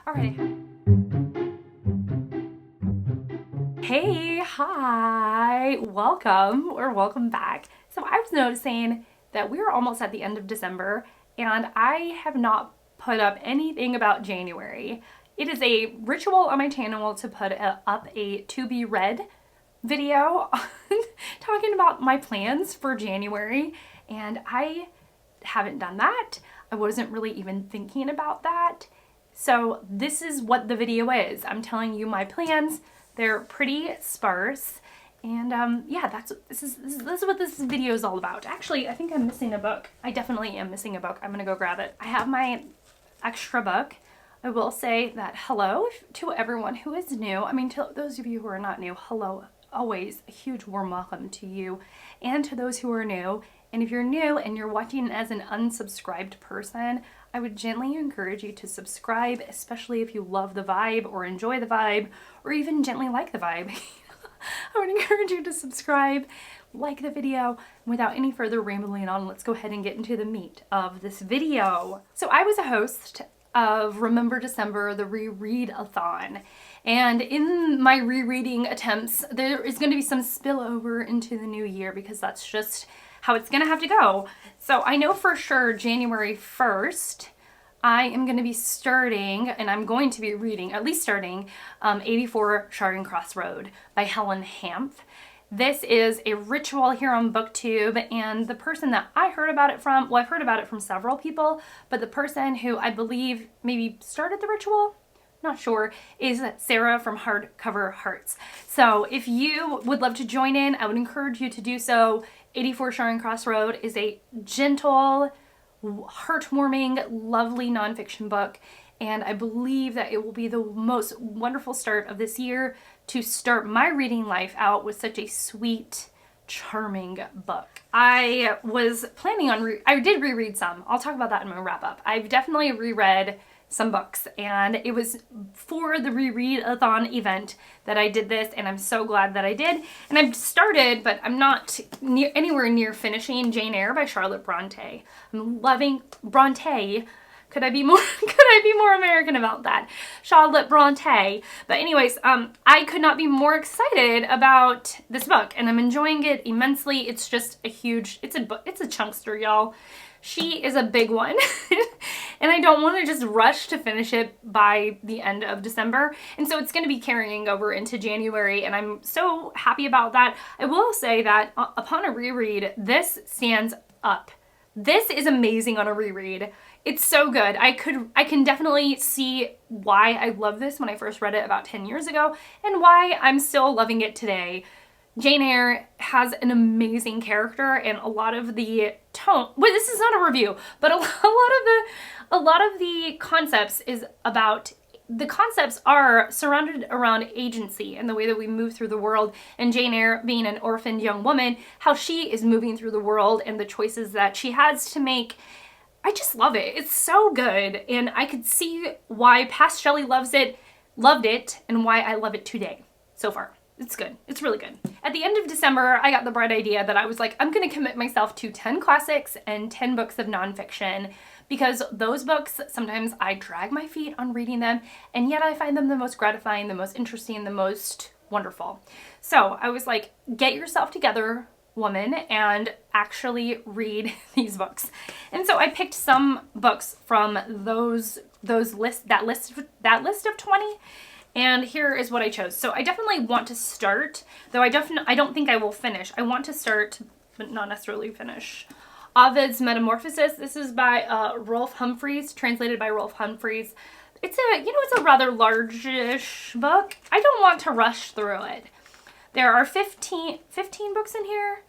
Alright. Hey, hi, welcome back. So I was noticing that we're almost at the end of December and I have not put up anything about January. It is a ritual on my channel to put up a to be read video talking about my plans for January, and I haven't done that. I wasn't really even thinking about that. So this is what the video is. I'm telling you my plans. They're pretty sparse, and yeah, this is what this video is all about. Actually, I think I'm missing a book. I definitely am missing a book. I'm gonna go grab it. I have my extra book. I will say that hello to everyone who is new. I mean, to those of you who are not new, hello. Always a huge warm welcome to you and to those who are new. And if you're new and you're watching as an unsubscribed person, I would gently encourage you to subscribe, especially if you love the vibe or enjoy the vibe or even gently like the vibe. I would encourage you to subscribe, like the video. Without any further rambling on, let's go ahead and get into the meat of this video. So I was a host of Remember December, the reread-a-thon. And in my rereading attempts, there is going to be some spillover into the new year because that's just how it's going to have to go. So I know for sure January 1st, I am going to be starting, and I'm going to be reading, at least starting, 84 Charing Cross Road by Helen Hanff. This is a ritual here on BookTube, and the person that I heard about it from, well, I've heard about it from several people, but the person who I believe maybe started the ritual, not sure, is Sarah from Hardcover Hearts. So if you would love to join in, I would encourage you to do so. 84 Charing Cross Road is a gentle, heartwarming, lovely nonfiction book, and I believe that it will be the most wonderful start of this year to start my reading life out with such a sweet, charming book. I was planning on, I did reread some. I'll talk about that in my wrap up. I've definitely reread some books, and it was for the reread-a-thon event that I did this, and I'm so glad that I did. And I've started, but I'm not anywhere near finishing Jane Eyre by Charlotte Bronte. I'm loving Bronte. Could I be more American about that? Charlotte Bronte. But anyways, I could not be more excited about this book, and I'm enjoying it immensely. It's just a huge, it's a chunkster, y'all. She is a big one, and I don't want to just rush to finish it by the end of December, and so it's going to be carrying over into January, and I'm so happy about that. I will say that upon a reread, this stands up. This is amazing on a reread. It's so good. I can definitely see why I loved this when I first read it about 10 years ago, and why I'm still loving it today. Jane Eyre has an amazing character, and a lot of the tone, well, this is not a review, but a lot of the concepts is about, the concepts are surrounded around agency and the way that we move through the world, and Jane Eyre being an orphaned young woman, how she is moving through the world and the choices that she has to make. I just love it. It's so good, and I could see why past Shelley loved it, and why I love it today so far. It's good. It's really good. At the end of December, I got the bright idea that I was like, I'm going to commit myself to 10 classics and 10 books of nonfiction, because those books, sometimes I drag my feet on reading them, and yet I find them the most gratifying, the most interesting, the most wonderful. So I was like, get yourself together, woman, and actually read these books. And so I picked some books from that list of 20. And here is what I chose. So I definitely want to start, though I don't think I will finish. I want to start, but not necessarily finish. Ovid's Metamorphosis. This is by Rolf Humphreys, translated by Rolf Humphreys. It's a rather large-ish book. I don't want to rush through it. There are 15 books in here.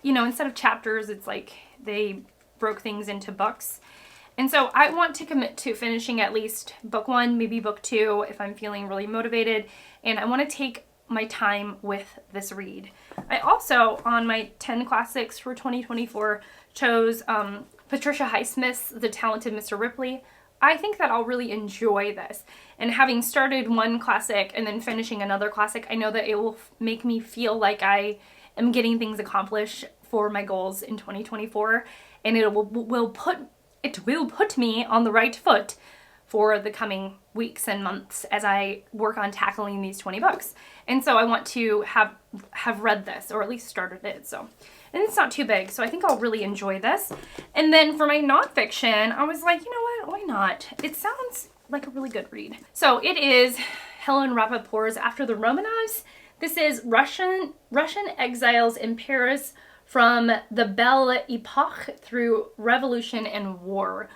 Instead of chapters, it's like they broke things into books. And so I want to commit to finishing at least book 1, maybe book 2 if I'm feeling really motivated. And I want to take my time with this read. I also, on my 10 classics for 2024, chose Patricia Highsmith's The Talented Mr. Ripley. I think that I'll really enjoy this. And having started one classic and then finishing another classic, I know that it will make me feel like I am getting things accomplished for my goals in 2024. And it will put me on the right foot for the coming weeks and months as I work on tackling these 20 books. And so I want to have read this, or at least started it. So, and it's not too big, so I think I'll really enjoy this. And then for my nonfiction, I was like, you know what, why not? It sounds like a really good read. So it is Helen Rappaport's After the Romanovs. This is Russian exiles in Paris from the Belle Epoque through Revolution and War.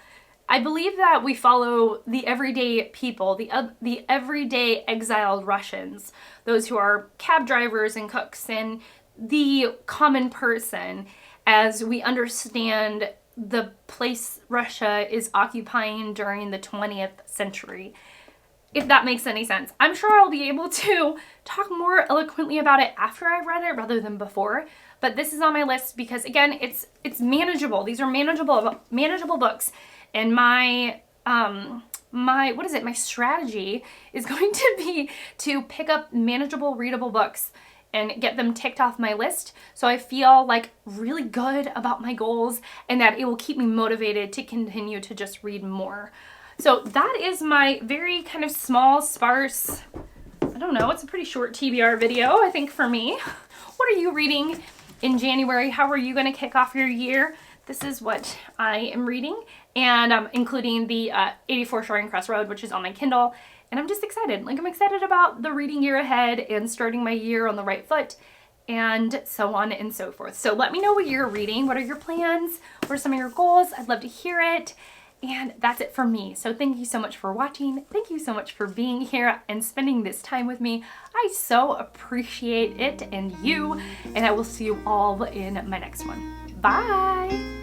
I believe that we follow the everyday people, the everyday exiled Russians, those who are cab drivers and cooks, and the common person, as we understand the place Russia is occupying during the 20th century. If that makes any sense. I'm sure I'll be able to talk more eloquently about it after I've read it rather than before, but this is on my list because, again, it's manageable. These are manageable books. And my strategy is going to be to pick up manageable, readable books and get them ticked off my list so I feel like really good about my goals and that it will keep me motivated to continue to just read more. So that is my very kind of small, sparse, I don't know, it's a pretty short TBR video, I think, for me. What are you reading in January? How are you going to kick off your year? This is what I am reading, and including the 84 Shoring Crest Road, which is on my Kindle, and I'm just excited. Like, I'm excited about the reading year ahead and starting my year on the right foot, and so on and so forth. So let me know what you're reading. What are your plans? What are some of your goals? I'd love to hear it. And that's it for me. So thank you so much for watching. Thank you so much for being here and spending this time with me. I so appreciate it and you, and I will see you all in my next one. Bye.